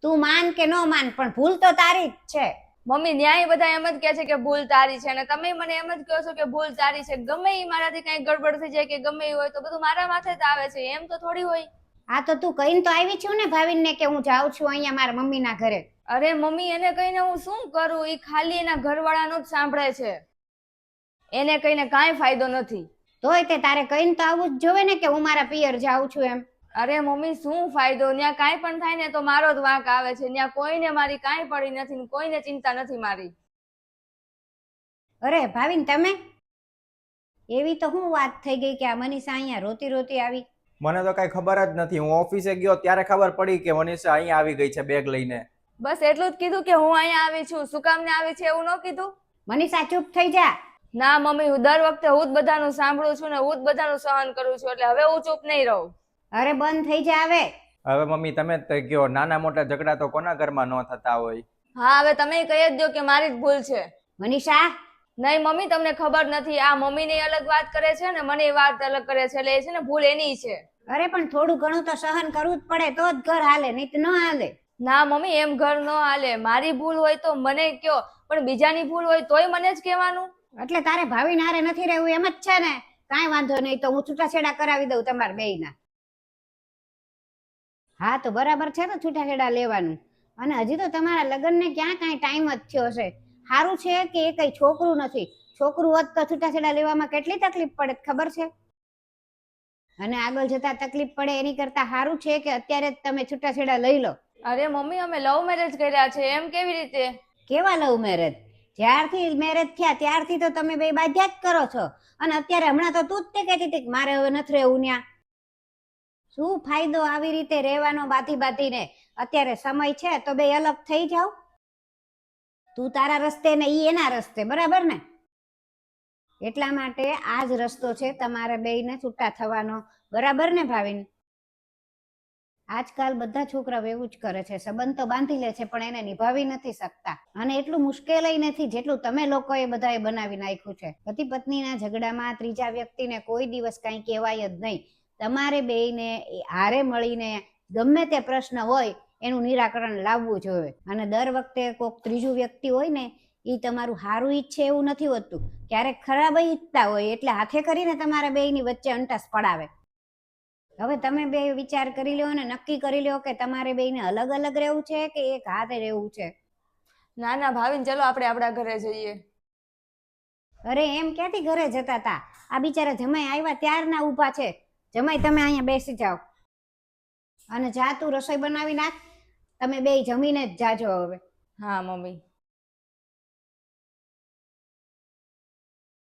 તું માન કે ન માન પણ ભૂલ તો તારી જ છે. મમ્મી ન્યાય બધા એમ જ કહે છે કે ભૂલ તારી છે, અને તમે મને એમ જ કહો છો કે ભૂલ તારી છે. ગમે એ મારાથી કઈ ગડબડ થઈ જાય કે ગમે એ હોય તો બધું મારા માથે જ આવે છે, એમ તો થોડી હોય. હા તો તું કહીને તો આવી છું ને ભાવિનને કે હું જાઉં છું અહીંયા મારા મમ્મીના ઘરે. અરે મમ્મી એને કહીને હું શું કરું, એ ખાલી એના ઘરવાળાનું જ સાંભળે છે, એને કહીને કાંઈ ફાયદો નથી. તોય તે તારે કહીને તો આવવું જ જોવે ને કે હું મારા પિયર જાઉં છું એમ. અરે મમ્મી શું ફાયદો, ત્યાં કાંઈ પણ થાય ને તો મારો જ વાંક આવે છે. ત્યાં કોઈને મારી કાંઈ પડી નથી, કોઈને ચિંતા નથી મારી. અરે ભાવિન તમે એવી તો શું વાત થઈ ગઈ કે આ મનીષા અહીંયા રોતી રોતી આવી? મને તો કઈ ખબર જ નથી. હું ઓફિસે ગયો ત્યારે ખબર પડી કે મનીષા અહીંયા આવી ગઈ છે બેગ લઈને. બસ એટલું જ કીધું કે હું અહીંયા આવી છું. શું કામ ને આવી છે એવું ન કીધું? મનીષા ચૂપ થઈ જા. ના મમ્મી, હું દર વખતે હું જ બધાનું સાંભળું છું ને હું જ બધાનું સહન કરું છું, એટલે હવે હું ચૂપ નહીં રહું. અરે બંધ થઈ જા હવે. હવે મમ્મી તમે જ કહો, નાના મોટા ઝઘડા તો કોના ઘરમાં ન થતા હોય? હા હવે તમે કહી જ દો કે મારી જ ભૂલ છે. મનીષા નહીં મમ્મી, તમને ખબર નથી. આ મમ્મીને અલગ વાત કરે છે ને મને વાત અલગ કરે છે, એટલે એ છે ને ભૂલ એની છે. અરે પણ થોડું ઘણું તો સહન કરવું જ પડે તો જ ઘર હાલે, નહીં તો ન હાલે. ના મમ્મી, એમ ઘર ન હાલે. મારી ભૂલ હોય તો મને કયો, પણ બીજાની ભૂલ હોય તોય મને જ કહેવાનું. એટલે તારે ભાવિન હારે નથી રહેવું એમ જ છે ને? કાંઈ વાંધો નહીં, તો હું છૂટાછેડા કરાવી દઉં તમારા બેયના. હા તો બરાબર છે ને છૂટાછેડા લેવાનું. અને હજી તો તમારા લગ્નને ક્યાં કાંઈ ટાઈમ જ થયો છે. સારું છે કે એ કઈ છોકરું નથી. છોકરું હોત તો છૂટાછેડા લેવામાં કેટલી તકલીફ પડે ખબર છે? અને આગળ જતા તકલીફ પડે એની કરતા સારું છે કે અત્યારે જ તમે છૂટાછેડા લઈ લો. અરે મમ્મી, અમે લવ મેરેજ કર્યા છે. એમ કેવી રીતે? કેવા લવ મેરેજ? જ્યારથી મેરેજ થયા ત્યારથી તો તમે બે બાધ્યા જ કરો છો. અને અત્યારે હમણાં તો તું જ તે કહેતી હતી કે મારે હવે નથી રહેવું ત્યાં. શું ફાયદો આવી રીતે રહેવાનો બાથી બાથીને? અત્યારે સમય છે તો બે અલગ થઈ જાવ. તું તારા રસ્તે ને ઈ એના રસ્તે, બરાબર ને? એટલા માટે આ જ રસ્તો છે તમારે બેયને છૂટા થવાનો, બરાબર ને ભાવિન? આજકાલ બધા છોકરાઓ એવું જ કરે છે. સંબંધ તો બાંધી લે છે પણ એને નિભાવી નથી શકતા. અને એટલું મુશ્કેલ નથી જેટલું તમે લોકોએ બધાએ બનાવી નાખ્યું છે. પતિ પત્નીના ઝઘડામાં ત્રીજા વ્યક્તિને કોઈ દિવસ કાંઈ કહેવાય જ નહીં. તમારે બેયને હારે મળીને ગમે તે પ્રશ્ન હોય એનું નિરાકરણ લાવવું જોઈએ. અને દર વખતે કોઈક ત્રીજું વ્યક્તિ હોય ને એ તમારું સારું ઈચ્છે એવું નથી હોતું. ક્યારેક ખરાબ ઈચ્છતા હોય એટલે હાથે કરીને તમારા બેયની વચ્ચે અંટાસ પડાવે. હવે તમે બે વિચાર કરી લો ને નક્કી કરી લો કે તમારે બેયને અલગ અલગ રહેવું છે કે એક હાથે રહેવું છે. ના ના ભાવિન, ચલો આપણે આપણા ઘરે જઈએ. અરે એમ ક્યાંથી ઘરે જતા હતા? આ બિચારા જમાઈ આવ્યા ત્યારના ઊભા છે. જમાઈ તમે અહીંયા બેસી જાઓ અને જા તું રસોઈ બનાવી નાખ. તમે બે જમીને જ જાજો હવે. હા મમ્મી.